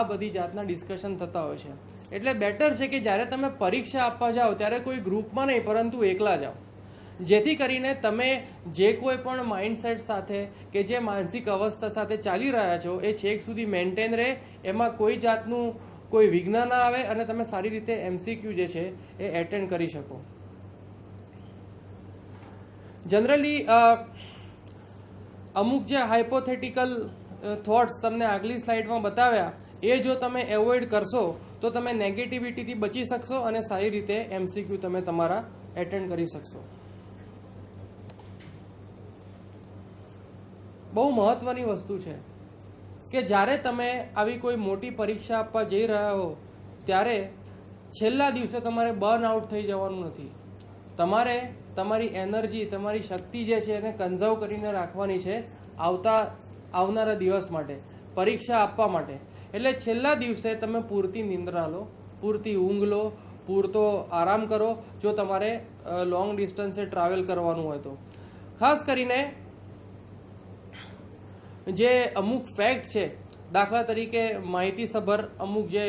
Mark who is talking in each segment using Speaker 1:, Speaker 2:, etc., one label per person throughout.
Speaker 1: આ બધી જાતના ડિસ્કશન થતા હોય છે. એટલે બેટર છે કે જ્યારે તમે પરીક્ષા આપવા જાઓ ત્યારે કોઈ ગ્રુપમાં નહીં પરંતુ એકલા જાઓ, જેથી કરીને તમે જે કોઈ પણ માઇન્ડસેટ સાથે કે જે માનસિક અવસ્થા સાથે ચાલી રહ્યા છો એ છેક સુધી મેન્ટેન રહે, એમાં કોઈ જાતનું કોઈ વિઘ્ન ના આવે અને તમે સારી રીતે MCQ જે છે એ એટેન્ડ કરી શકો. જનરલી અમુક જે હાઇપોથેટિકલ થોટ્સ તમને આગલી સ્લાઇડમાં બતાવ્યા એ જો તમે એવોઇડ કરશો તો તમે નેગેટિવિટીથી બચી શકશો અને સારી રીતે MCQ તમે તમારા એટેન્ડ કરી શકશો. બહુ મહત્વની વસ્તુ છે કે જ્યારે તમે આવી કોઈ મોટી પરીક્ષા આપવા જઈ રહ્યા હો ત્યારે છેલ્લા દિવસે તમારે બર્ન આઉટ થઈ જવાનું નથી. તમારે તમારી એનર્જી, તમારી શક્તિ જે છે એને કન્ઝર્વ કરીને રાખવાની છે આવનારા દિવસ માટે, પરીક્ષા આપવા માટે. એટલે છેલ્લા દિવસે તમે પૂરતી નિંદ્રા લો, પૂરતી ઊંઘ લો, પૂરતો આરામ કરો જો તમારે લોંગ ડિસ્ટન્સે ટ્રાવેલ કરવાનું હોય તો. ખાસ કરીને જે અમુક ફેક્ટ છે, દાખલા તરીકે માહિતીસભર અમુક જે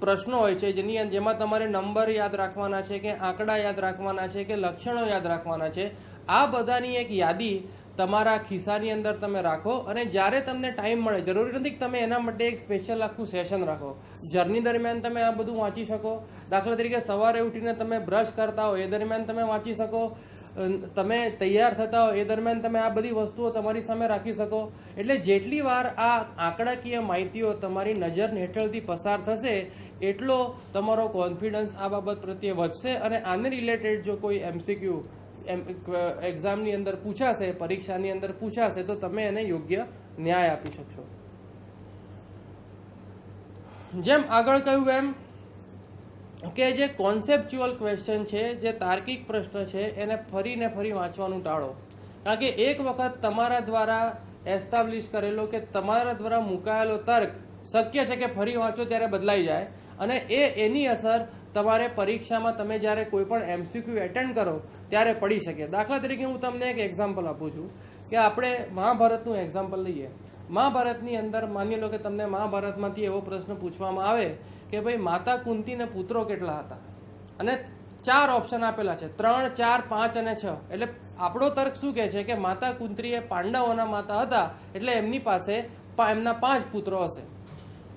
Speaker 1: પ્રશ્નો હોય છે જેમાં તમારે નંબર યાદ રાખવાના છે કે આંકડા યાદ રાખવાના છે કે લક્ષણો યાદ રાખવાના છે, આ બધાની એક યાદી તમારા ખિસ્સાની અંદર તમે રાખો અને જ્યારે તમને ટાઈમ મળે, જરૂરી નથી કે તમે એના માટે એક સ્પેશિયલ આખું સેશન રાખો, જર્ની દરમિયાન તમે આ બધું વાંચી શકો. દાખલા તરીકે સવારે ઉઠીને તમે બ્રશ કરતા હો એ દરમિયાન તમે વાંચી શકો, તમે તૈયાર થતા હો એ દરમિયાન તમે આ બધી વસ્તુઓ તમારી સામે રાખી શકો. એટલે જેટલી વાર આ આંકડાકીય માહિતીઓ તમારી નજર હેઠળથી પસાર થશે એટલો તમારો કોન્ફિડન્સ આ બાબત પ્રત્યે વધશે અને આને રિલેટેડ જો કોઈ MCQ એક્ઝામની અંદર પૂછાશે, પરીક્ષાની અંદર પૂછાશે તો તમે એને યોગ્ય ન્યાય આપી શકશો. જેમ આગળ કહ્યું એમ કે જે કોન્સેપ્ચ્યુઅલ ક્વેશ્ચન છે, જે તાર્કિક પ્રશ્ન છે, એને ફરીને ફરી વાંચવાનું ટાળો. કારણ કે એક વખત તમારા દ્વારા એસ્ટાબ્લિશ કરેલો કે તમારા દ્વારા મુકાયેલો તર્ક શક્ય છે કે ફરી વાંચો ત્યારે બદલાઈ જાય અને એની અસર તમારે પરીક્ષામાં તમે જ્યારે કોઈ પણ MCQ એટેન્ડ કરો ત્યારે પડી શકે. દાખલા તરીકે હું તમને એક એક્ઝામ્પલ આપું છું કે આપણે મહાભારતનું એક્ઝામ્પલ લઈએ. મહાભારતની અંદર માની લો કે તમને મહાભારતમાંથી એવો પ્રશ્ન પૂછવામાં આવે કે ભાઈ માતા કુંતીને પુત્રો કેટલા હતા અને 4 ઓપ્શન આપેલા છે, 3, 4, 5 અને 6. એટલે આપણો તર્ક શું કહે છે કે માતા કુંતી એ પાંડવોના માતા હતા એટલે એમની પાસે એમના 5 પુત્રો હશે.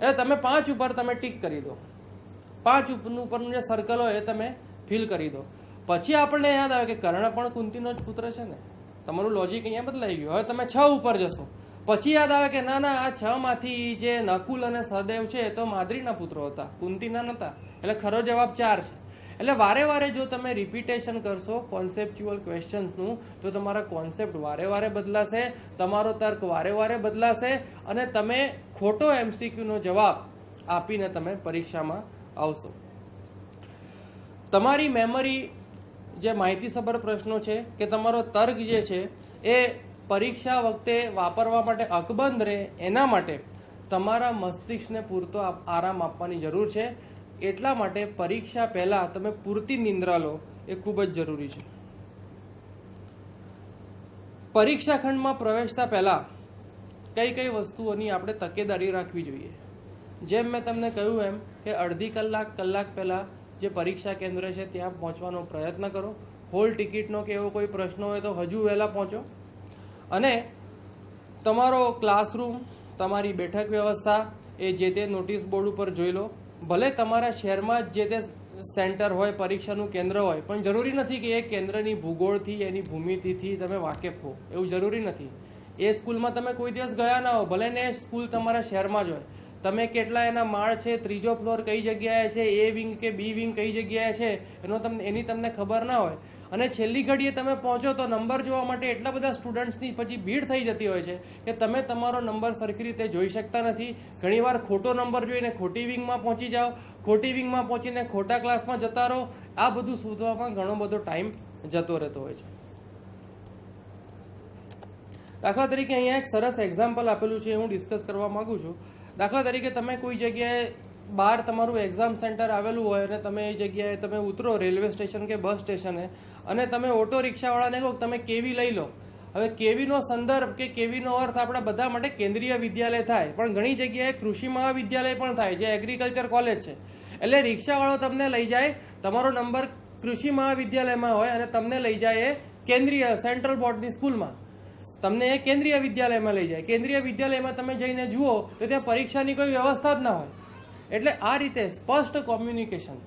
Speaker 1: એટલે તમે 5 ઉપર તમે ટીક કરી દો, 5 ઉપરનું જે સર્કલ હોય એ તમે ફિલ કરી દો. પછી આપણને યાદ આવે કે કર્ણ પણ કુંતીનો જ પુત્ર છે ને, તમારું લોજિક અહીંયા બદલાઈ ગયું. હવે તમે 6 ઉપર જશો, પછી યાદ આવે કે ના ના આ 6 માંથી જે નકુલ અને સહદેવ છે એ તો માદ્રીના પુત્રો હતા, કુંતીના નહોતા. એટલે ખરો જવાબ 4 છે. એટલે વારે વારે જો તમે રિપીટેશન કરશો કોન્સેપ્ચ્યુઅલ ક્વેશ્ચન્સનું તો તમારા કોન્સેપ્ટ વારે વારે બદલાશે, તમારો તર્ક વારે વારે બદલાશે અને તમે ખોટો MCQ નો જવાબ આપીને તમે પરીક્ષામાં આવશો. તમારી મેમરી જે માહિતીસભર પ્રશ્નો છે કે તમારો તર્ક જે છે એ પરીક્ષા વખતે વાપરવા માટે અકબંધ રહે એના માટે તમારા મસ્તિષ્કને પૂરતો આરામ આપવાની જરૂર છે. એટલા માટે પરીક્ષા પહેલાં તમે પૂરતી નિંદ્રા લો એ ખૂબ જ જરૂરી છે. પરીક્ષા ખંડમાં પ્રવેશતા પહેલાં કઈ કઈ વસ્તુઓની આપણે તકેદારી રાખવી જોઈએ. જેમ મેં તમને કહ્યું એમ કે અડધી કલાક પહેલાં જે પરીક્ષા કેન્દ્ર છે ત્યાં પહોંચવાનો પ્રયત્ન કરો. હોલ ટિકિટનો કે એવો કોઈ પ્રશ્ન હોય તો હજુ વહેલા પહોંચો અને તમારો ક્લાસરૂમ, તમારી બેઠક વ્યવસ્થા એ જે તે નોટિસ બોર્ડ ઉપર જોઈ લો. ભલે તમારા શહેરમાં જ જે તે સેન્ટર હોય, પરીક્ષાનું કેન્દ્ર હોય, પણ જરૂરી નથી કે એ કેન્દ્રની ભૂગોળથી, એની ભૂમિતિથી તમે વાકેફ હો, એવું જરૂરી નથી. એ સ્કૂલમાં તમે કોઈ દિવસ ગયા ના હો, ભલે ને સ્કૂલ તમારા શહેરમાં જ હોય, તમે કેટલા એના માળ છે, 3જો ફ્લોર કઈ જગ્યાએ છે, A વિંગ કે B વિંગ કઈ જગ્યાએ છે એની તમને ખબર ના હોય અને છેલ્લી ઘડીએ તમે પહોંચો તો નંબર જોવા માટે એટલા બધા સ્ટુડન્ટ્સની પછી ભીડ થઈ જતી હોય છે કે તમે તમારો નંબર સરખી રીતે જોઈ શકતા નથી. ઘણીવાર ખોટો નંબર જોઈને ખોટી વિંગમાં પહોંચી જાઓ, ખોટી વિંગમાં પહોંચીને ખોટા ક્લાસમાં જતા રહો. આ બધું શોધવામાં ઘણો બધો ટાઈમ જતો રહેતો હોય છે. દાખલા તરીકે અહીંયા એક સરસ એક્ઝામ્પલ આપેલું છે, હું ડિસ્કસ કરવા માંગુ છું. દાખલા તરીકે તમે કોઈ જગ્યાએ બહાર તમારું એક્ઝામ સેન્ટર આવેલું હોય અને તમે એ જગ્યાએ તમે ઉતરો રેલવે સ્ટેશન કે બસ સ્ટેશને અને તમે ઓટો રિક્ષાવાળાને કહો તમે કેવી લઈ લો, હવે કેવીનો સંદર્ભ કે કેવીનો અર્થ આપણા બધા માટે કેન્દ્રીય વિદ્યાલય થાય, પણ ઘણી જગ્યાએ કૃષિ મહાવિદ્યાલય પણ થાય, જે એગ્રીકલ્ચર કોલેજ છે. એટલે રિક્ષાવાળો તમને લઈ જાય, તમારો નંબર કૃષિ મહાવિદ્યાલયમાં હોય અને તમને લઈ જાય એ કેન્દ્રીય સેન્ટ્રલ બોર્ડની સ્કૂલમાં, તમને એ કેન્દ્રીય વિદ્યાલયમાં લઈ જાય. કેન્દ્રીય વિદ્યાલયમાં તમે જઈને જુઓ તો ત્યાં પરીક્ષાની કોઈ વ્યવસ્થા જ ના હોય. એટલે આ રીતે સ્પષ્ટ કોમ્યુનિકેશન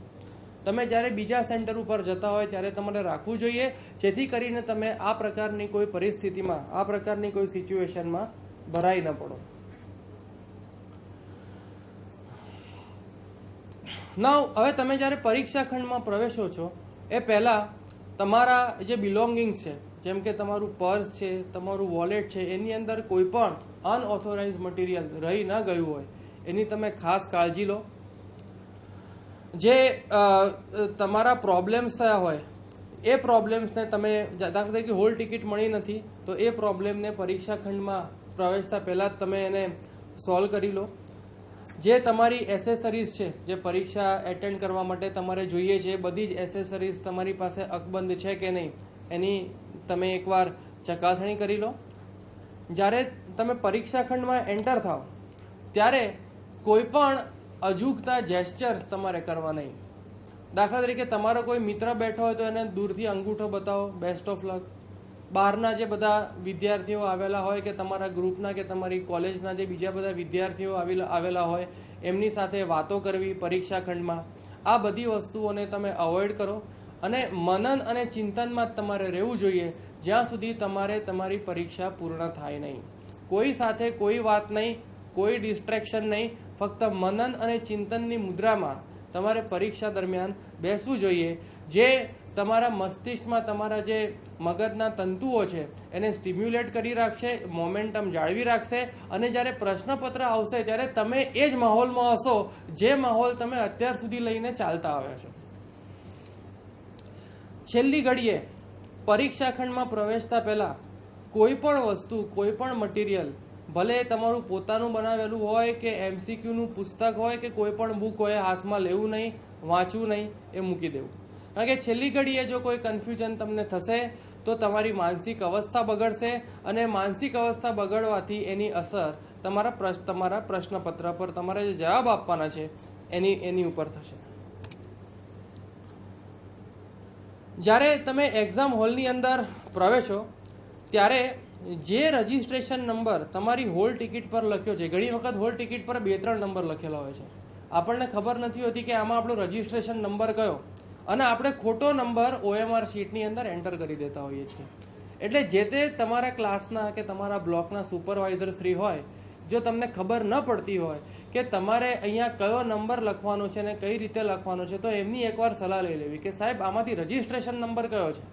Speaker 1: તમે જ્યારે બીજા સેન્ટર ઉપર જતા હોય ત્યારે તમારે રાખવું જોઈએ, જેથી કરીને તમે આ પ્રકારની કોઈ પરિસ્થિતિમાં, આ પ્રકારની કોઈ સિચ્યુએશનમાં ભરાઈ ન પડો. નાઉ હવે તમે જ્યારે પરીક્ષા ખંડમાં પ્રવેશો છો એ પહેલાં તમારા જે બિલોંગિંગ્સ છે, જેમ કે તમારું પર્સ છે, તમારું વોલેટ છે, એની અંદર કોઈ પણ અનઓથોરાઇઝ મટીરિયલ રહી ન ગયું હોય એની તમે ખાસ કાળજી લો. જે તમારા પ્રોબ્લેમ્સ થયા હોય એ પ્રોબ્લેમ્સને તમે, દાખલા તરીકે હોલ ટિકિટ મળી નથી તો એ પ્રોબ્લેમને પરીક્ષા ખંડમાં પ્રવેશતા પહેલાં જ તમે એને સોલ્વ કરી લો. જે તમારી એસેસરીઝ છે, જે પરીક્ષા એટેન્ડ કરવા માટે તમારે જોઈએ છે, એ બધી જ એસેસરીઝ તમારી પાસે અકબંધ છે કે નહીં એની તમે એકવાર ચકાસણી કરી લો. જ્યારે તમે પરીક્ષા ખંડમાં એન્ટર થાવ ત્યારે કોઈ પણ અજુગતા જેસ્ચર્સ તમારે કરવા નહીં. દાખલા તરીકે તમારો કોઈ મિત્ર બેઠો હોય તો એને દૂરથી અંગૂઠો બતાવો, બેસ્ટ ઓફ લક. બહારના જે બધા વિદ્યાર્થીઓ આવેલા હોય કે તમારા ગ્રુપના કે તમારી કોલેજના જે બીજા બધા વિદ્યાર્થીઓ આવેલા હોય એમની સાથે વાતો કરવી પરીક્ષા ખંડમાં, આ બધી વસ્તુઓને તમે અવોઇડ કરો અને મનન અને ચિંતનમાં જ તમારે રહેવું જોઈએ જ્યાં સુધી તમારે તમારી પરીક્ષા પૂર્ણ થાય નહીં. કોઈ સાથે કોઈ વાત નહીં, કોઈ ડિસ્ટ્રેક્શન નહીં, ફક્ત મનન અને ચિંતનની મુદ્રામાં તમારે પરીક્ષા દરમિયાન બેસવું જોઈએ, જે તમારા મસ્તિષ્કમાં તમારા જે મગજના તંતુઓ છે એને સ્ટિમ્યુલેટ કરી રાખશે, મોમેન્ટમ જાળવી રાખશે અને જ્યારે પ્રશ્નપત્ર આવશે ત્યારે તમે એ જ માહોલમાં હશો જે માહોલ તમે અત્યાર સુધી લઈને ચાલતા આવ્યા છો. છેલ્લી ઘડીએ પરીક્ષા ખંડમાં પ્રવેશતા પહેલાં કોઈ પણ વસ્તુ, કોઈ પણ મટીરિયલ, ભલે તમારું પોતાનું બનાવેલું હોય કે MCQનું પુસ્તક હોય કે કોઈ પણ બુક હોય, હાથમાં લેવું નહીં, વાંચવું નહીં, એ મૂકી દેવું. કારણ કે છેલ્લી ઘડીએ જો કોઈ કન્ફ્યુઝન તમને થશે તો તમારી માનસિક અવસ્થા બગડશે અને માનસિક અવસ્થા બગડવાથી એની અસર તમારા પ્રશ્નપત્ર પર, તમારે જે જવાબ આપવાના છે એની ઉપર થશે. જ્યારે તમે એક્ઝામ હોલની અંદર પ્રવેશો ત્યારે જે રજિસ્ટ્રેશન નંબર તમારી હોલ ટિકિટ પર લખ્યો છે, ઘણી વખત હોલ ટિકિટ પર 2-3 નંબર લખેલા હોય છે, આપણને ખબર નથી હોતી કે આમાં આપણો રજિસ્ટ્રેશન નંબર કયો, અને આપણે ખોટો નંબર OMR શીટની અંદર એન્ટર કરી દેતા હોઈએ છીએ. એટલે જે તે તમારા ક્લાસના કે તમારા બ્લોકના સુપરવાઇઝર શ્રી હોય, જો તમને ખબર ન પડતી હોય કે તમારે અહીંયા કયો નંબર લખવાનો છે ને કઈ રીતે લખવાનો છે, તો એમની એકવાર સલાહ લઈ લેવી કે સાહેબ આમાંથી રજિસ્ટ્રેશન નંબર કયો છે,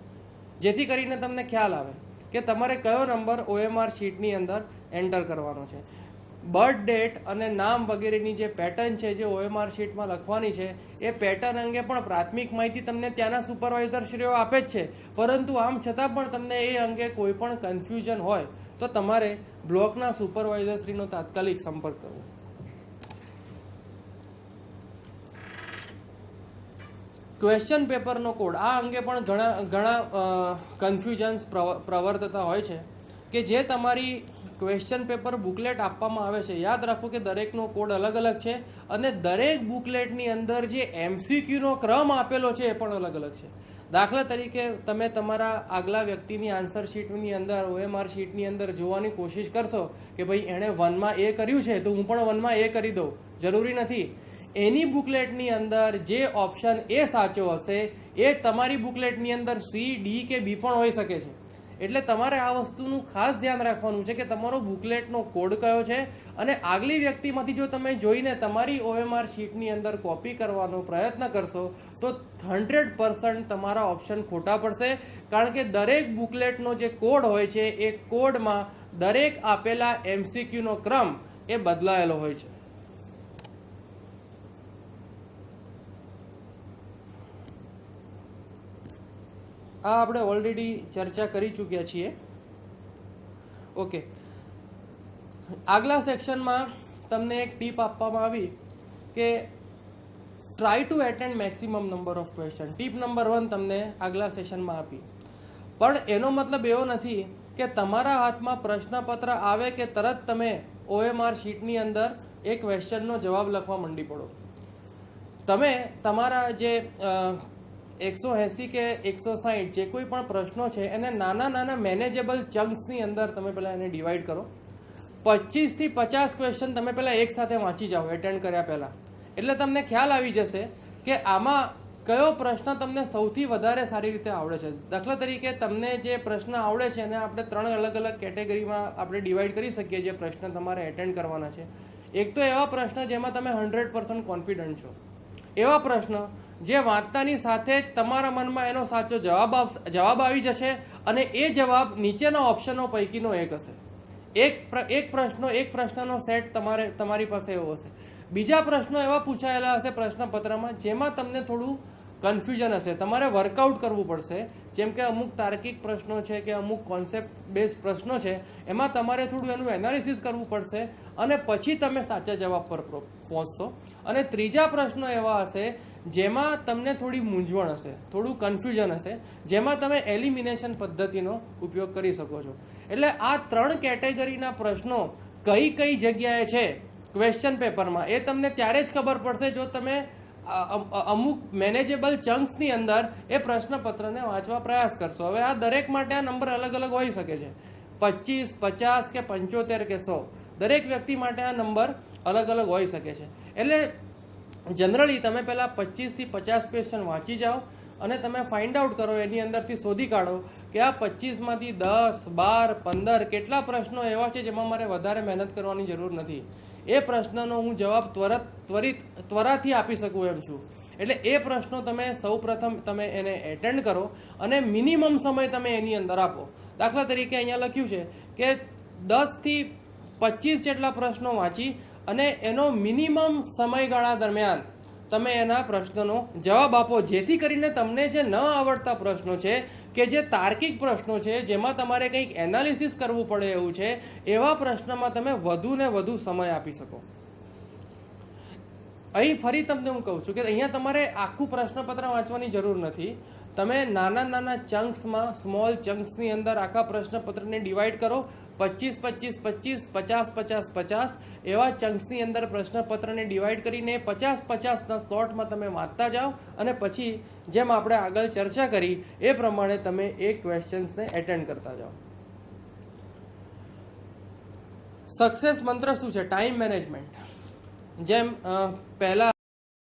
Speaker 1: જેથી કરીને તમને ખ્યાલ આવે કે તમારે કયો નંબર OMR શીટની અંદર એન્ટર કરવાનો છે. બર્થ ડેટ અને નામ વગેરેની જે પેટર્ન છે જે OMR શીટમાં લખવાની છે એ પેટર્ન અંગે પણ પ્રાથમિક માહિતી તમને ત્યાંના સુપરવાઇઝરશ્રીઓ આપે જ છે, પરંતુ આમ છતાં પણ તમને એ અંગે કોઈ પણ કન્ફ્યુઝન હોય તો તમારે બ્લોકના સુપરવાઇઝરશ્રીનો તાત્કાલિક સંપર્ક કરવો. ક્વેશ્ચન પેપરનો કોડ, આ અંગે પણ ઘણા કન્ફ્યુઝન્સ પ્રવર્તતા હોય છે કે જે તમારી ક્વેશ્ચન પેપર બુકલેટ આપવામાં આવે છે, યાદ રાખો કે દરેકનો કોડ અલગ અલગ છે અને દરેક બુકલેટની અંદર જે MCQનો ક્રમ આપેલો છે એ પણ અલગ અલગ છે. દાખલા તરીકે તમે તમારા આગલા વ્યક્તિની આન્સર શીટની અંદર, OMR શીટની અંદર જોવાની કોશિશ કરશો કે ભાઈ એણે 1માં એ કર્યું છે તો હું પણ 1માં એ કરી દઉં, જરૂરી નથી. એની બુકલેટની અંદર જે ઓપ્શન એ સાચો હશે એ તમારી બુકલેટની અંદર C, D કે B પણ હોઈ શકે છે. એટલે તમારે આ વસ્તુનું ખાસ ધ્યાન રાખવાનું છે કે તમારો બુકલેટનો કોડ કયો છે અને આગલી વ્યક્તિમાંથી જો તમે જોઈને તમારી OMR શીટની અંદર કોપી કરવાનો પ્રયત્ન કરશો તો 100% તમારા ઓપ્શન ખોટા પડશે, કારણ કે દરેક બુકલેટનો જે કોડ હોય છે એ કોડમાં દરેક આપેલા MCQનો ક્રમ એ બદલાયેલો હોય છે. આ આપણે ઓલરેડી ચર્ચા કરી ચૂક્યા છીએ. ઓકે, આગલા સેક્શનમાં તમને એક ટીપ આપવામાં આવી કે try to attend maximum number of question. Tip number 1 તમને આગલા સેશનમાં આપી, પણ એનો મતલબ એવો નથી કે તમારા હાથમાં પ્રશ્નપત્ર આવે કે તરત તમે OMR શીટની અંદર એ ક્વેશ્ચનનો જવાબ લખવા માંડી પડો. તમે તમારા જે 180 કે 160 જે કોઈ પણ પ્રશ્નો છે એને નાના નાના મેનેજેબલ ચંક્સની અંદર તમે પહેલાં એને ડિવાઈડ કરો. 25 થી 50 ક્વેશ્ચન તમે પહેલાં એક સાથે વાંચી જાઓ એટેન્ડ કર્યા પહેલાં, એટલે તમને ખ્યાલ આવી જશે કે આમાં કયો પ્રશ્ન તમને સૌથી વધારે સારી રીતે આવડે છે. દાખલા તરીકે તમને જે પ્રશ્ન આવડે છે એને આપણે 3 અલગ અલગ કેટેગરીમાં આપણે ડિવાઈડ કરી શકીએ. જે પ્રશ્ન તમારે એટેન્ડ કરવાના છે, એક તો એવા પ્રશ્ન જેમાં તમે 100% કોન્ફિડન્ટ છો, એવા પ્રશ્ન જે વાંચતાની સાથે જ તમારા મનમાં એનો સાચો જવાબ આવી જશે અને એ જવાબ નીચેના ઓપ્શનો પૈકીનો એક હશે. એક પ્રશ્નનો સેટ તમારી પાસે એવો હશે. બીજા પ્રશ્નો એવા પૂછાયેલા હશે પ્રશ્નપત્રમાં જેમાં તમને થોડું કન્ફ્યુઝન હશે, તમારે વર્કઆઉટ કરવું પડશે. જેમ કે અમુક તાર્કિક પ્રશ્નો છે કે અમુક કોન્સેપ્ટ બેઝ પ્રશ્નો છે, એમાં તમારે થોડું એનું એનાલિસિસ કરવું પડશે અને પછી તમે સાચા જવાબ પર પહોંચશો. અને ત્રીજા પ્રશ્નો એવા હશે જેમાં તમને થોડી મૂંઝવણ હશે, થોડું કન્ફ્યુઝન હશે, જેમાં તમે એલિમિનેશન પદ્ધતિનો ઉપયોગ કરી શકો છો. એટલે આ 3 કેટેગરીના પ્રશ્નો કઈ જગ્યાએ છે ક્વેશ્ચન પેપરમાં એ તમને ત્યારે જ ખબર પડશે જો તમે અમુક મેનેજેબલ ચંક્સની અંદર એ પ્રશ્નપત્રને વાંચવા પ્રયાસ કરશો. હવે આ દરેક માટે આ નંબર અલગ અલગ હોઈ શકે છે, 25, 50 કે 75 કે 100, દરેક વ્યક્તિ માટે આ નંબર અલગ અલગ હોઈ શકે છે. એટલે જનરલી તમે પહેલાં 25 થી 50 ક્વેશ્ચન વાંચી જાઓ અને તમે ફાઇન્ડ આઉટ કરો, એની અંદરથી શોધી કાઢો કે આ 25માંથી 10, 12, 15 કેટલા પ્રશ્નો એવા છે જેમાં મારે વધારે મહેનત કરવાની જરૂર નથી, એ પ્રશ્નનો હું જવાબ ત્વરાથી આપી શકું એમ છું. એટલે એ પ્રશ્નો તમે સૌપ્રથમ તમે એને એટેન્ડ કરો અને મિનિમમ સમય તમે એની અંદર આપો. દાખલા તરીકે અહીંયા લખ્યું છે કે 10 થી 25 જેટલા પ્રશ્નો વાંચી અને એનો મિનિમમ સમયગાળા દરમિયાન તમે એના પ્રશ્નનો જવાબ આપો, જેથી કરીને તમને જે ન આવડતા પ્રશ્નો છે કે જે તાર્કિક પ્રશ્નો છે જેમાં તમારે કંઈક એનાલિસિસ કરવું પડે એવું છે, એવા પ્રશ્નમાં તમે વધુ ને વધુ સમય આપી શકો. અહીં ફરી તમને હું કહું છું કે અહીંયા તમારે આખું પ્રશ્નપત્ર વાંચવાની જરૂર નથી. તમે નાના ચંક્સમાં, સ્મોલ ચંક્સની અંદર આખા પ્રશ્નપત્રને ડિવાઈડ કરો. 25, 25, 25, 50, 50, 50 એવા ચંક્સની અંદર પ્રશ્નપત્રને ડિવાઈડ કરીને 50-50ના સ્લોટમાં તમે વાંચતા જાઓ અને પછી જેમ આપણે આગળ ચર્ચા કરી એ પ્રમાણે તમે એ ક્વેશ્ચન્સને એટેન્ડ કરતા જાઓ. સક્સેસ મંત્ર શું છે? Time management. જેમ પહેલા